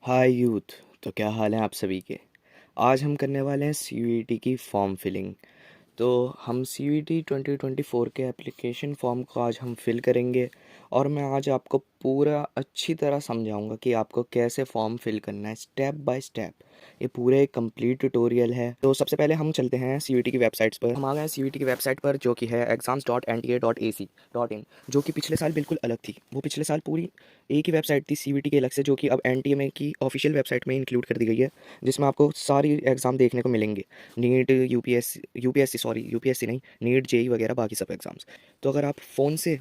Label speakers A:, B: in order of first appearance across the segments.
A: हाय youth. तो क्या हाल है आप सभी के। आज हम करने वाले हैं सीयूईटी की फॉर्म फिलिंग। तो हम सीयूईटी 2024 के एप्लीकेशन फॉर्म को आज हम फिल करेंगे और मैं आज आपको पूरा अच्छी तरह समझाऊंगा कि आपको कैसे फॉर्म फिल करना है स्टेप बाय स्टेप। ये पूरे एक कंप्लीट ट्यूटोरियल है। तो सबसे पहले हम चलते हैं सीयूईटी की वेबसाइट्स पर। हम आ गए हैं सीयूईटी की वेबसाइट पर जो कि है exams.nta.ac.in, जो कि पिछले साल बिल्कुल अलग थी। वो पिछले साल पूरी एक ही वेबसाइट थी सीयूईटी के अलग से, जो कि अब एनटीए की ऑफिशियल वेबसाइट में इंक्लूड कर दी गई है, जिसमें आपको सारी एग्ज़ाम देखने को मिलेंगे। नीट, यूपीएससी नहीं, नीट, जेई वगैरह बाकी सब एग्ज़ाम्स। तो अगर आप फ़ोन से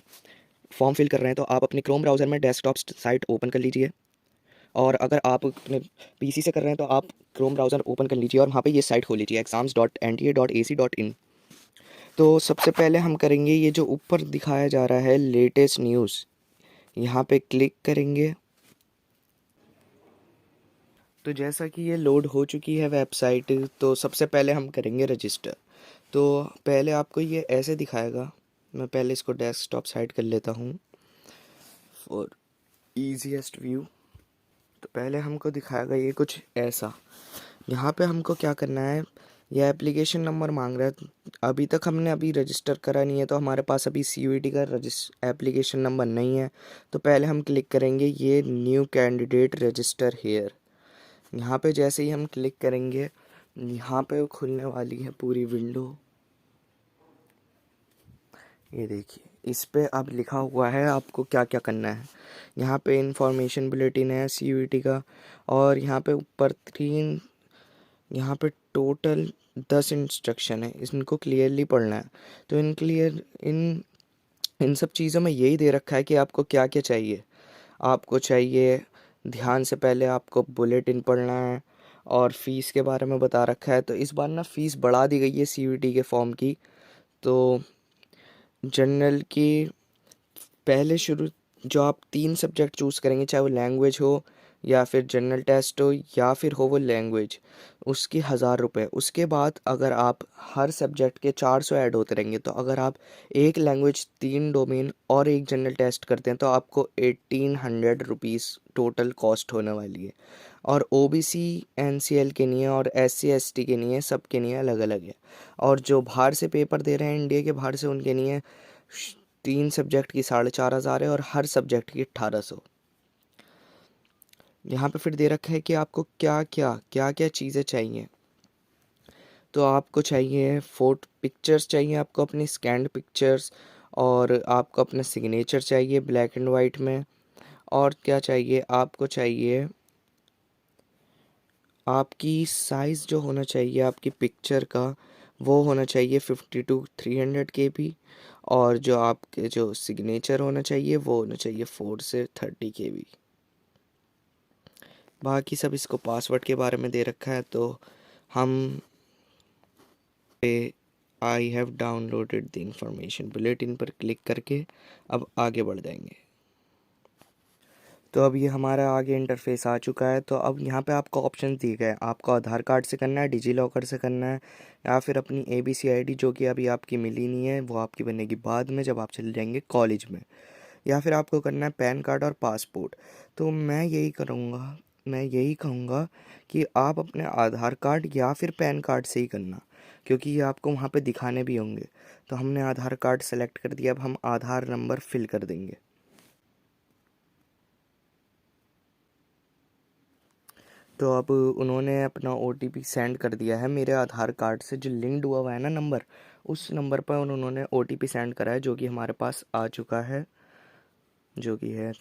A: फॉर्म फिल कर रहे हैं तो आप अपने क्रोम ब्राउज़र में डेस्कटॉप साइट ओपन कर लीजिए, और अगर आप अपने पीसी से कर रहे हैं तो आप क्रोम ब्राउज़र ओपन कर लीजिए और वहाँ पे ये साइट खोल लीजिए exams.nta.ac.in। तो सबसे पहले हम करेंगे ये जो ऊपर दिखाया जा रहा है लेटेस्ट न्यूज़, यहाँ पे क्लिक करेंगे। तो जैसा कि ये लोड हो चुकी है वेबसाइट, तो सबसे पहले हम करेंगे रजिस्टर। तो पहले आपको ये ऐसे दिखाएगा। मैं पहले इसको डेस्कटॉप साइड कर लेता हूँ फॉर ईजीएस्ट व्यू। तो पहले हमको दिखाएगा ये कुछ ऐसा। यहाँ पे हमको क्या करना है, यह एप्लीकेशन नंबर मांग रहा है। अभी तक हमने अभी रजिस्टर करा नहीं है तो हमारे पास अभी सीयूईटी का एप्लीकेशन नंबर नहीं है। तो पहले हम क्लिक करेंगे ये न्यू कैंडिडेट रजिस्टर हेयर। यहाँ पे जैसे ही हम क्लिक करेंगे, यहाँ पे खुलने वाली है पूरी विंडो। ये देखिए, इस पे अब लिखा हुआ है आपको क्या क्या करना है। यहाँ पे इंफॉर्मेशन बुलेटिन है सीयूईटी का, और यहाँ पे ऊपर यहाँ पे टोटल 10 इंस्ट्रक्शन है, इनको क्लियरली पढ़ना है। तो इन इन सब चीज़ों में यही दे रखा है कि आपको क्या क्या चाहिए। आपको चाहिए, ध्यान से पहले आपको बुलेटिन पढ़ना है, और फीस के बारे में बता रखा है। तो इस बार ना फीस बढ़ा दी गई है सीयूईटी के फॉर्म की। तो जनरल की पहले शुरू, जो आप 3 सब्जेक्ट चूज़ करेंगे, चाहे वो लैंग्वेज हो या फिर जनरल टेस्ट हो या फिर हो वो लैंग्वेज, उसकी 1000 रुपये। उसके बाद अगर आप हर सब्जेक्ट के 400 ऐड होते रहेंगे, तो अगर आप एक लैंग्वेज, 3 डोमेन और एक जनरल टेस्ट करते हैं तो आपको 1800 रुपीज़ टोटल कॉस्ट होने वाली है। और ओबीसी एनसीएल के लिए और एससी एसटी के लिए, सब के लिए अलग अलग है। और जो बाहर से पेपर दे रहे हैं इंडिया के बाहर से, उनके लिए 3 सब्जेक्ट की 4500 है और हर सब्जेक्ट की 1800। यहाँ पे फिर दे रखा है कि आपको क्या क्या चीज़ें चाहिए। तो आपको चाहिए फोटो पिक्चर्स, चाहिए आपको अपनी स्कैन्ड पिक्चर्स, और आपको अपना सिग्नेचर चाहिए ब्लैक एंड वाइट में। और क्या चाहिए, आपको चाहिए आपकी साइज़ जो होना चाहिए आपकी पिक्चर का, वो होना चाहिए 50 to 300 KB। और जो आपके जो सिग्नेचर होना चाहिए वो होना चाहिए 4 से 30 KB। बाकी सब इसको पासवर्ड के बारे में दे रखा है। तो हम I have downloaded the information bulletin पर क्लिक करके अब आगे बढ़ जाएंगे। तो अब ये हमारा आगे इंटरफेस आ चुका है। तो अब यहाँ पे आपको ऑप्शन दिए गए हैं, आपको आधार कार्ड से करना है, डिजी लॉकर से करना है, या फिर अपनी एबीसी आईडी जो कि अभी आपकी मिली नहीं है, वो आपकी बनेगी बाद में जब आप चले जाएंगे कॉलेज में। या फिर आपको करना है पैन कार्ड और पासपोर्ट। तो मैं यही कहूँगा कि आप अपने आधार कार्ड या फिर पैन कार्ड से ही करना, क्योंकि ये आपको वहाँ पे दिखाने भी होंगे। तो हमने आधार कार्ड सेलेक्ट कर दिया, अब हम आधार नंबर फिल कर देंगे। तो अब उन्होंने अपना ओटीपी सेंड कर दिया है मेरे आधार कार्ड से जो लिंक्ड हुआ हुआ है ना नंबर, उस नंबर पर उन्होंने ओटीपी सेंड करा है, जो कि हमारे पास आ चुका है, जो कि है।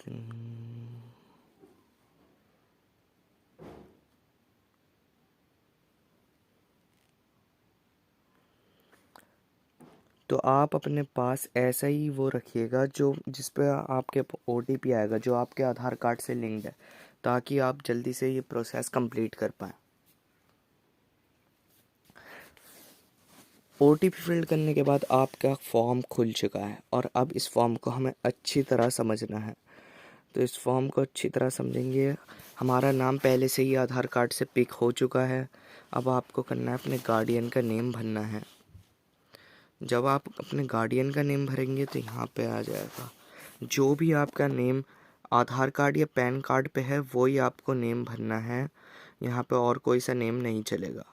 A: तो आप अपने पास ऐसा ही वो रखिएगा जो जिस पे आपके ओटीपी आएगा, जो आपके आधार कार्ड से लिंक्ड है, ताकि आप जल्दी से ये प्रोसेस कंप्लीट कर पाएँ। ओटीपी फिल करने के बाद आपका फॉर्म खुल चुका है, और अब इस फॉर्म को हमें अच्छी तरह समझना है। तो इस फॉर्म को अच्छी तरह समझेंगे। हमारा नाम पहले से ही आधार कार्ड से पिक हो चुका है। अब आपको करना है अपने गार्डियन का नेम भरना है। जब आप अपने गार्डियन का नेम भरेंगे तो यहाँ पे आ जाएगा जो भी आपका नेम आधार कार्ड या पैन कार्ड पे है वो ही आपको नेम भरना है, यहाँ पे और कोई सा नेम नहीं चलेगा।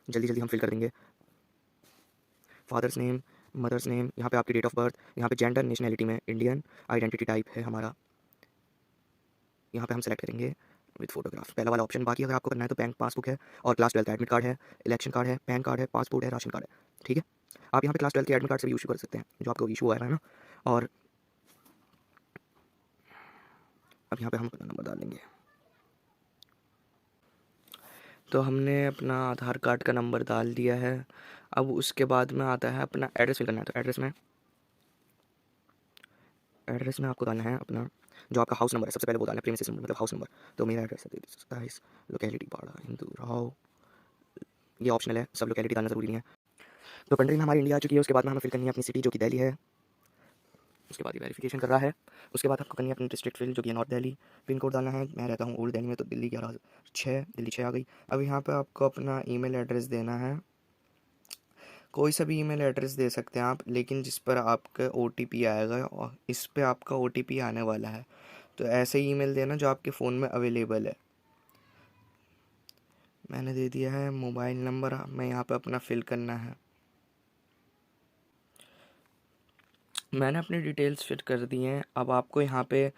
A: जल्दी जल्दी हम फिल कर देंगे। फादर्स नेम, मदर्स नेम, यहाँ पे आपकी डेट ऑफ बर्थ, यहाँ पे जेंडर, नेशनैलिटी में इंडियन, आइडेंटिटी टाइप है हमारा, यहाँ पे हम सेलेक्ट करेंगे विद फोटोग्राफ, पहला वाला ऑप्शन। बाकी अगर आपको करना है तो बैंक पासबुक है और क्लास 12 का एडमिट कार्ड है, इलेक्शन कार्ड है, पैन कार्ड है, पासपोर्ट है, राशन कार्ड है, ठीक है। आप यहाँ पे क्लास 12 के एडमिट कार्ड से भी इशू कर सकते हैं जो आपको इशू हुआ है ना। और अब यहाँ पे हम अपना नंबर डाल देंगे। तो हमने अपना आधार कार्ड का नंबर डाल दिया है। अब उसके बाद में आता है अपना एड्रेस फिल करना है। तो एड्रेस में आपको डालना है अपना जो आपका हाउस नंबर है, सबसे पहले वो डालना है, प्रीमिसेस नंबर मतलब हाउस नंबर। तो मेरा एड्रेस है 27 लोकेलिटी बाड़ा हिंदू राव, ये ऑप्शनल है, सब लोकेलिटी डालना ज़रूरी नहीं है। तो कंट्री में हमारी इंडिया आ चुकी है। उसके बाद में हमें फिल करनी है अपनी सिटी जो कि दिल्ली है। उसके बाद ये वेरिफिकेशन कर रहा है। उसके बाद आपको करनी है अपनी डिस्ट्रिक्ट फिल जो कि नॉर्थ दिल्ली। पिन कोड डालना है, मैं रहता हूँ ओल्ड दिल्ली में, तो दिल्ली 11/6, दिल्ली 6 आ गई। अब यहाँ पे आपको अपना ईमेल एड्रेस देना है, कोई सा भी ईमेल एड्रेस दे सकते हैं आप, लेकिन जिस पर आपका OTP आएगा और इस पे आपका OTP आने वाला है, तो ऐसे ही ईमेल देना जो आपके फ़ोन में अवेलेबल है। मैंने दे दिया है। मोबाइल नंबर हमें यहाँ पे अपना फिल करना है। मैंने अपनी डिटेल्स फिल कर दी हैं। अब आपको यहाँ पे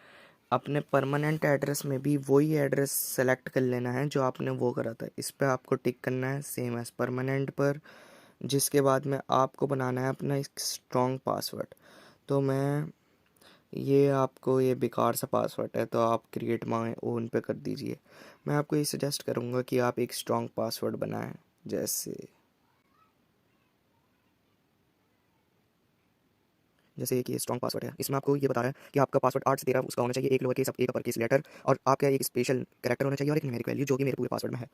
A: अपने परमानेंट एड्रेस में भी वही एड्रेस सेलेक्ट कर लेना है जो आपने वो करा था। इस पर आपको टिक करना है सेम एज़ परमानेंट पर, जिसके बाद में आपको बनाना है अपना एक स्ट्रॉन्ग पासवर्ड। तो मैं ये आपको ये बेकार सा पासवर्ड है, तो आप क्रिएट माई ओन पे कर दीजिए। मैं आपको ये सजेस्ट करूँगा कि आप एक स्ट्रॉन्ग पासवर्ड बनाएं, जैसे कि ये स्ट्रॉन्ग पासवर्ड है। इसमें आपको ये बता रहा है कि आपका पासवर्ड 8 से 13 उसका होना चाहिए, एक लोअर केस एक अपर केस लेटर, और आपका एक स्पेशल कैरेक्टर होना चाहिए और एक न्यूमेरिक वैल्यू जो कि मेरे पूरे पासवर्ड में है।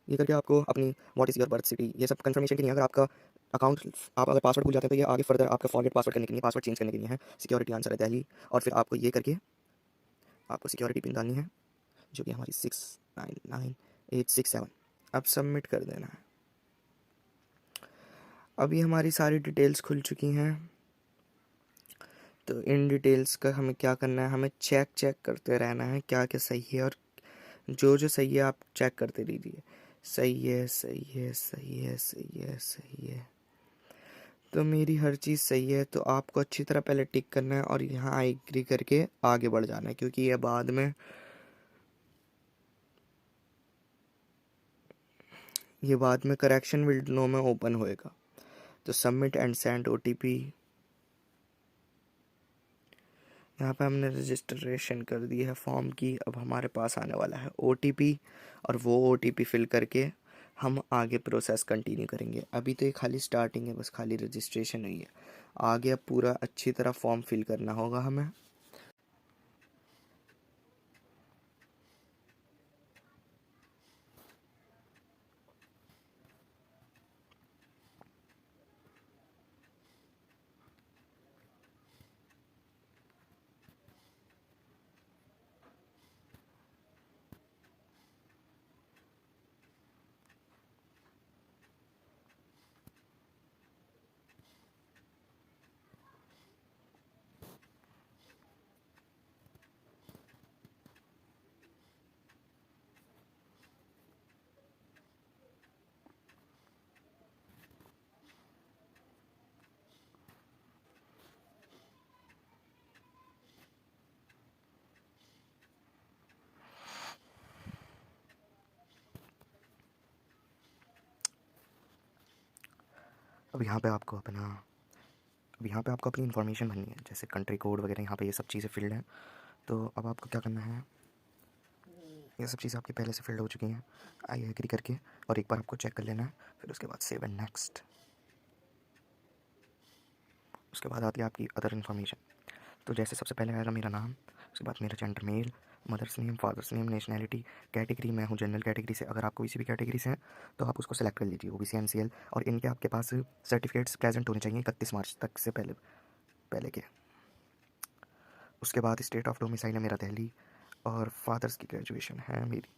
A: ये करके आपको अपनी what is your birth city ये सब कंफर्मेशन के लिए, अगर आपका अकाउंट आप अगर पासवर्ड भूल जाते हैं तो ये आगे फर्दर आपका फॉरगेट पासवर्ड करने के लिए, पासवर्ड चेंज करने के लिए है। सिक्योरिटी आंसर है दिल्ली, और फिर आपको ये करके आपको सिक्योरिटी पिन डालनी है जो कि हमारी 699867। अब सबमिट कर देना है। अभी हमारी सारी डिटेल्स खुल चुकी हैं। तो इन डिटेल्स का हमें क्या करना है, हमें चेक करते रहना है क्या क्या सही है, और जो जो सही है आप चेक करते रहिए। सही है, सही है, सही है, सही है, सही है। तो मेरी हर चीज़ सही है, तो आपको अच्छी तरह पहले टिक करना है और यहाँ आई एग्री करके आगे बढ़ जाना है, क्योंकि ये बाद में करेक्शन विंडो में ओपन होएगा। तो सबमिट एंड सेंड OTP। यहाँ पे हमने रजिस्ट्रेशन कर दी है फॉर्म की। अब हमारे पास आने वाला है OTP, और वो OTP फिल करके हम आगे प्रोसेस कंटिन्यू करेंगे। अभी तो ये खाली स्टार्टिंग है, बस खाली रजिस्ट्रेशन हुई है। आगे अब पूरा अच्छी तरह फॉर्म फिल करना होगा हमें। अब यहाँ पे आपको अपनी इन्फॉर्मेशन भरनी है, जैसे कंट्री कोड वगैरह, यहाँ पे ये सब चीज़ें फील्ड हैं। तो अब आपको क्या करना है, ये सब चीज़ें आपकी पहले से फिल्ड हो चुकी हैं। आई एग्री करके और एक बार आपको चेक कर लेना है, फिर उसके बाद सेव एंड नेक्स्ट। उसके बाद आती है आपकी अदर इन्फॉर्मेशन। तो जैसे सबसे पहले आएगा मेरा नाम, उसके बाद मेरा gender male, mother's name, father's name, nationality, category मैं हूँ जनरल कैटेगरी से। अगर आप कोई सी भी कैटेगरी से हैं तो आप उसको सेलेक्ट कर लीजिए, OBC MCL। और इनके आपके पास सर्टिफिकेट्स प्रेजेंट होने चाहिए 31 मार्च तक से पहले पहले के। उसके बाद स्टेट ऑफ डोमिसाइल है मेरा दिल्ली, और फादर्स की ग्रेजुएशन है मेरी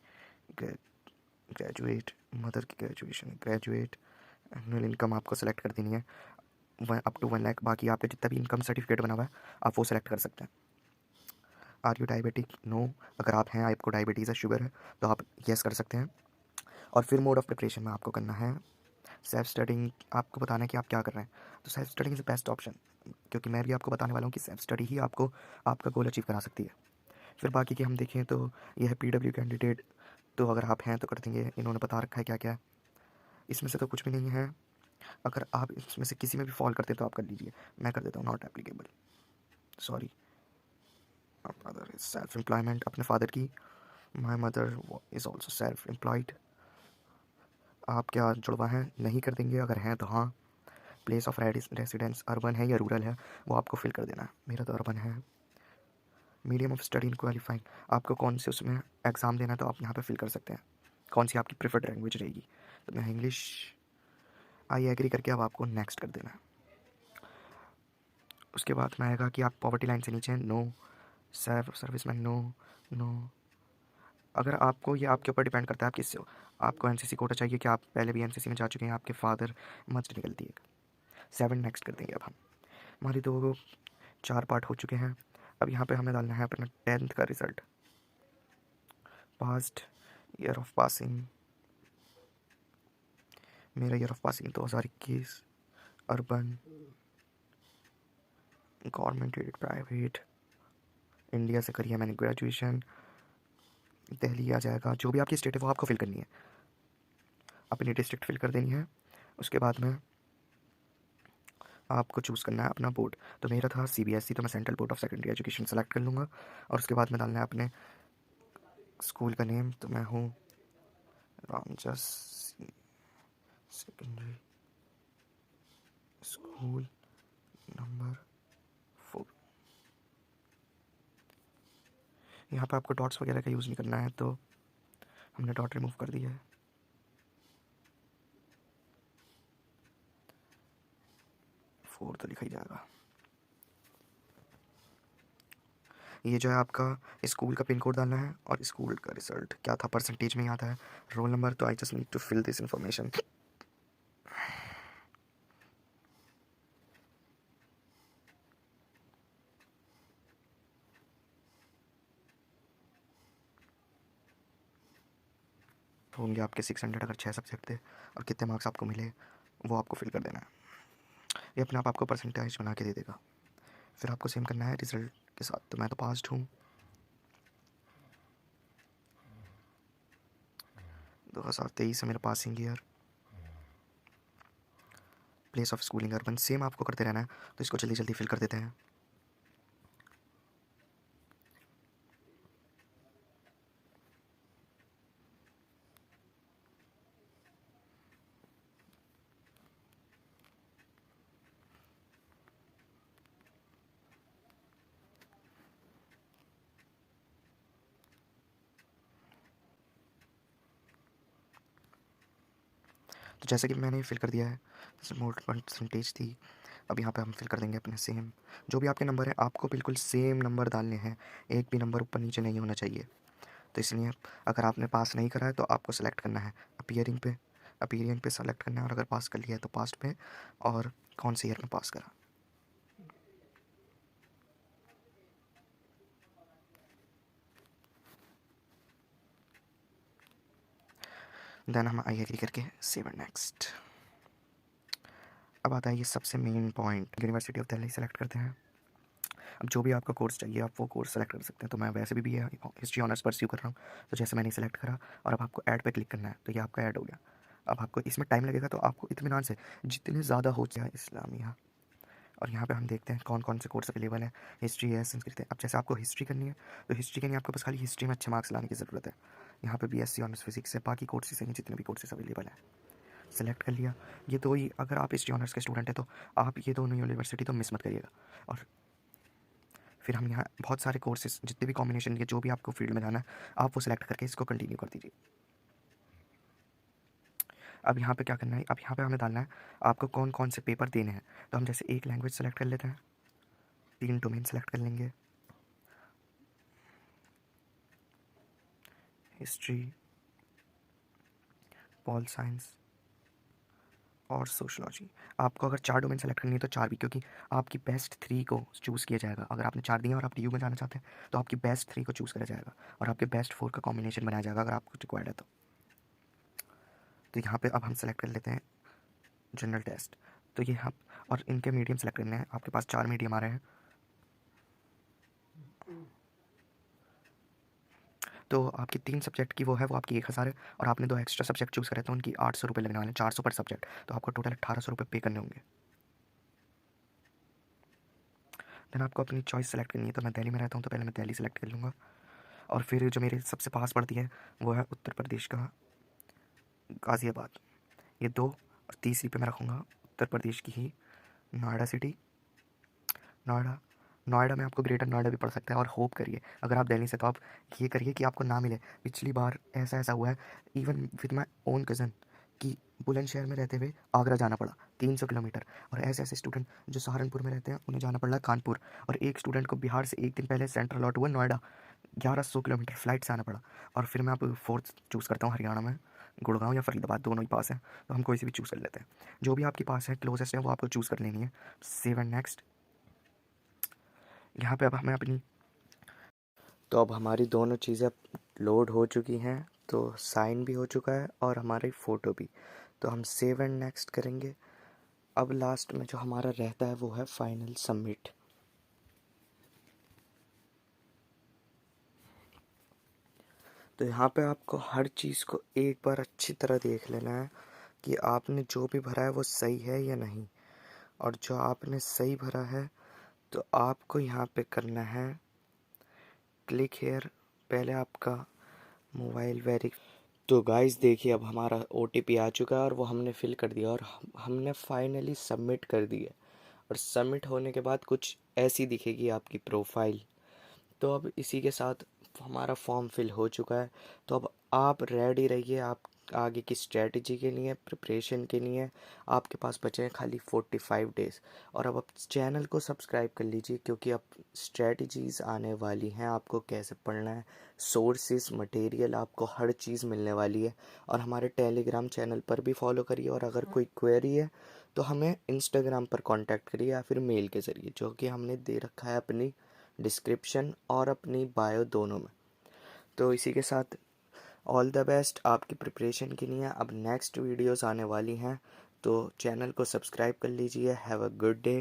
A: ग्रेजुएट, मदर की ग्रेजुएशन ग्रेजुएट। एनुअल इनकम आपको सेलेक्ट कर देनी है। अप टू 1 लाख, बाकी आपका जितना भी इनकम सर्टिफिकेट बना हुआ है आप वो सेलेक्ट कर सकते हैं। Are you diabetic? नो। अगर आप हैं, आपको डायबिटीज़ है, शुगर है, तो आप येस कर सकते हैं। और फिर मोड ऑफ प्रिपरेशन में आपको करना है सेल्फ स्टडिंग। आपको बताना है कि आप क्या कर रहे हैं, तो self studying is the best option, क्योंकि मैं भी आपको बताने वाला हूँ कि सेल्फ स्टडी ही आपको आपका गोल अचीव करा सकती है। फिर बाकी के हम देखें तो यह है PW कैंडिडेट, तो अगर आप हैं तो कर देंगे, इन्होंने बता रखा है क्या क्या है, इसमें से तो कुछ भी नहीं है। अगर आप इसमें से किसी में भी फॉल करते हैं तो आप कर लीजिए, मैं कर देता हूँ not applicable, sorry. Mother is self employment, अपने फादर की, my mother is also self employed. आप क्या जुड़वा हैं? नहीं कर देंगे, अगर हैं तो हाँ। प्लेस ऑफ रेसिडेंस अर्बन है या रूरल है वो आपको फिल कर देना है, मेरा तो अर्बन है। Medium of study in qualifying, आपको कौन से उसमें एग्ज़ाम देना है तो आप यहाँ पे फिल कर सकते हैं, कौन सी आपकी प्रेफर्ड लैंग्वेज रहेगी, तो मैं इंग्लिश, आई एग्री करके अब आपको नेक्स्ट कर देना है। उसके बाद में आएगा कि आप पॉवर्टी लाइन से नीचे हैं, नो। Serviceman, no. नो। अगर आपको, ये आपके ऊपर डिपेंड करता है आप किससे हो। आपको NCC कोटा चाहिए कि आप पहले भी NCC में जा चुके हैं, आपके फादर, मस्ट निकलती है 7, नेक्स्ट कर देंगे। अब हम, हमारी 4 पार्ट हो चुके हैं। अब यहाँ पे हमें डालना है अपना 10th का result, past, year of passing, मेरा year of passing 2021, urban, government aided, private, India से करी है मैंने ग्रेजुएशन, दिल्ली आ जाएगा, जो भी आपकी स्टेट है वो आपको फिल करनी है, अपनी डिस्ट्रिक्ट फिल कर देनी है। उसके बाद में आपको चूज़ करना है अपना बोर्ड, तो मेरा था CBSE, तो मैं central board of secondary education select कर लूँगा। और उसके बाद में डालना है अपने स्कूल का नेम, तो मैं हूँ रामजस सेकेंडरी स्कूल नंबर 4। यहाँ पे आपको डॉट्स वगैरह का यूज़ नहीं करना है, तो हमने डॉट रिमूव कर दिया है। फोर तो लिखा ही जाएगा। ये जो है आपका स्कूल का पिन कोड डालना है, और स्कूल का रिजल्ट क्या था, परसेंटेज में ही आता है, रोल नंबर, तो I just need to fill this information. होंगे आपके 600 अगर 6 सब्जेक्ट थे, और कितने मार्क्स आपको मिले वो आपको फिल कर देना है। ये अपने आप आपको परसेंटेज बना के दे देगा। फिर आपको सेम करना है रिजल्ट के साथ, तो मैं तो पास्ड हूँ, 2023 है मेरा passing year. Place of schooling urban, same आपको करते रहना है, तो इसको जल्दी जल्दी फिल कर देते हैं। तो जैसे कि मैंने फिल कर दिया है, मोड परसेंटेज थी, अब यहाँ पे हम फिल कर देंगे अपने सेम, जो भी आपके नंबर है आपको बिल्कुल सेम नंबर डालने हैं, एक भी नंबर ऊपर नीचे नहीं होना चाहिए। तो इसलिए अगर आपने पास नहीं करा है तो आपको सेलेक्ट करना है अपीयरिंग पे सेलेक्ट करना है, और अगर पास कर लिया है तो पास्ट पे, और कौन से ईयर में पास करा। देन हम आई एग्री करके सेव एंड नेक्स्ट। अब आता है ये सबसे main point, university of Delhi select करते हैं। अब जो भी आपका कोर्स चाहिए आप वो कोर्स सेलेक्ट कर सकते हैं, तो मैं वैसे भी हिस्ट्री ऑनर्स परस्यू कर रहा हूँ, तो जैसे मैंने सेलेक्ट करा, और अब आपको ऐड पे क्लिक करना है, तो ये आपका ऐड हो गया। अब आपको इसमें टाइम लगेगा, तो आपको इत्मीनान से जितने ज़्यादा हो जाए इस्लामिया, और यहाँ पे हम देखते हैं कौन कौन से कोर्स अवेलेबल है। हिस्ट्री है, संस्कृत है। अब जैसे आपको हिस्ट्री करनी है, तो हिस्ट्री के लिए आपको बस खाली हिस्ट्री में अच्छे मार्क्स लाने की ज़रूरत है। यहाँ पे BSc ऑनर्स फिजिक्स है, बाकी कोर्सेज हैं जितने भी कोर्सेज अवेलेबल हैं, सेलेक्ट कर लिया। ये तो ही, अगर आप हिस्ट्री ऑनर्स के स्टूडेंट हैं तो आप ये दोनों यूनिवर्सिटी तो मिस मत करिएगा। और फिर हम यहाँ बहुत सारे कोर्सेज, जितने भी कॉम्बिनेशन के जो भी आपको फील्ड में जाना है, आप वो सेलेक्ट करके इसको कंटिन्यू कर दीजिए। अब यहाँ पे क्या करना है, अब यहाँ पे हमें डालना है आपको कौन कौन से पेपर देने हैं। तो हम जैसे एक लैंग्वेज सेलेक्ट कर लेते हैं, 3 डोमेन सेलेक्ट कर लेंगे, हिस्ट्री, पॉल साइंस और सोशलॉजी। आपको अगर 4 डोमेन सेलेक्ट करनी है तो 4 भी, क्योंकि आपकी बेस्ट 3 को चूज़ किया जाएगा। अगर आपने 4 दिए और आप DU में जाना चाहते हैं तो आपकी बेस्ट 3 को चूज़ करा जाएगा और आपके बेस्ट 4 का कॉम्बिनेशन बनाया जाएगा अगर आपको रिक्वायर्ड है तो यहाँ पे अब हम सेलेक्ट कर लेते हैं जनरल टेस्ट। तो ये हम और इनके मीडियम सेलेक्ट करने हैं। आपके पास 4 मीडियम आ रहे हैं, तो आपकी 3 सब्जेक्ट की वो है, वो आपकी 1000 है और आपने 2 एक्स्ट्रा सब्जेक्ट चूज़ करे तो उनकी 800 रुपये लगने वाले हैं, 400 पर सब्जेक्ट, तो आपको टोटल 1800 रुपये पे करने होंगे। देन आपको अपनी चॉइस सेलेक्ट करनी है। तो मैं दिल्ली में रहता हूँ तो पहले मैं दिल्ली सेलेक्ट कर लूँगा और फिर जो मेरे सबसे पास पड़ती है वो है उत्तर प्रदेश का गाज़ियाबाद। ये 2 और तीसरी पे मैं रखूँगा उत्तर प्रदेश की ही नोएडा सिटी। नोएडा नोएडा में आपको ग्रेटर नोएडा भी पड़ सकता है और होप करिए अगर आप दिल्ली से तो आप ये करिए कि आपको ना मिले। पिछली बार ऐसा हुआ है even with my own cousin कि बुलंदशहर में रहते हुए आगरा जाना पड़ा 300 किलोमीटर, और ऐसे स्टूडेंट जो सहारनपुर में रहते हैं उन्हें जाना पड़ रहा है कानपुर, और एक स्टूडेंट को बिहार से एक दिन पहले सेंट्रल अलॉट हुआ नोएडा, 1100 किलोमीटर फ़्लाइट से आना पड़ा। और फिर मैं अब फोर्थ चूज़ करता हूँ हरियाणा में, गुड़गांव या फरीदाबाद, दोनों ही पास हैं तो हम कोई से भी चूज़ कर लेते हैं। जो भी आपके पास है क्लोजेस्ट है वो आपको चूज़ कर लेनी है। Save and next. यहाँ पे अब हमें अपनी तो अब हमारी दोनों चीज़ें लोड हो चुकी हैं, तो साइन भी हो चुका है और हमारी फ़ोटो भी, तो हम सेव एंड नेक्स्ट करेंगे। अब लास्ट में जो हमारा रहता है वो है फाइनल सबमिट। तो यहाँ पे आपको हर चीज़ को एक बार अच्छी तरह देख लेना है कि आपने जो भी भरा है वो सही है या नहीं, और जो आपने सही भरा है तो आपको यहाँ पे करना है क्लिक हेयर। पहले आपका मोबाइल तो गाइस देखिए अब हमारा OTP आ चुका है और वो हमने फिल कर दिया और हमने फाइनली सबमिट कर दिया। और सबमिट होने के बाद कुछ ऐसी दिखेगी आपकी प्रोफाइल। तो अब इसी के साथ हमारा फॉर्म फिल हो चुका है। तो अब आप रेडी रहिए आप आगे की स्ट्रेटजी के लिए, प्रिपरेशन के लिए। आपके पास बचे हैं खाली 45 डेज़। और अब आप चैनल को सब्सक्राइब कर लीजिए क्योंकि अब स्ट्रेटजीज़ आने वाली हैं, आपको कैसे पढ़ना है, सोर्सेज मटेरियल, आपको हर चीज़ मिलने वाली है। और हमारे टेलीग्राम चैनल पर भी फॉलो करिए, और अगर कोई क्वेरी है तो हमें इंस्टाग्राम पर कांटेक्ट करिए या फिर मेल के ज़रिए, जो कि हमने दे रखा है अपनी डिस्क्रिप्शन और अपनी बायो दोनों में। तो इसी के साथ ऑल द बेस्ट आपकी प्रिपरेशन के लिए। अब नेक्स्ट वीडियोस आने वाली हैं तो चैनल को सब्सक्राइब कर लीजिए। Have a good day.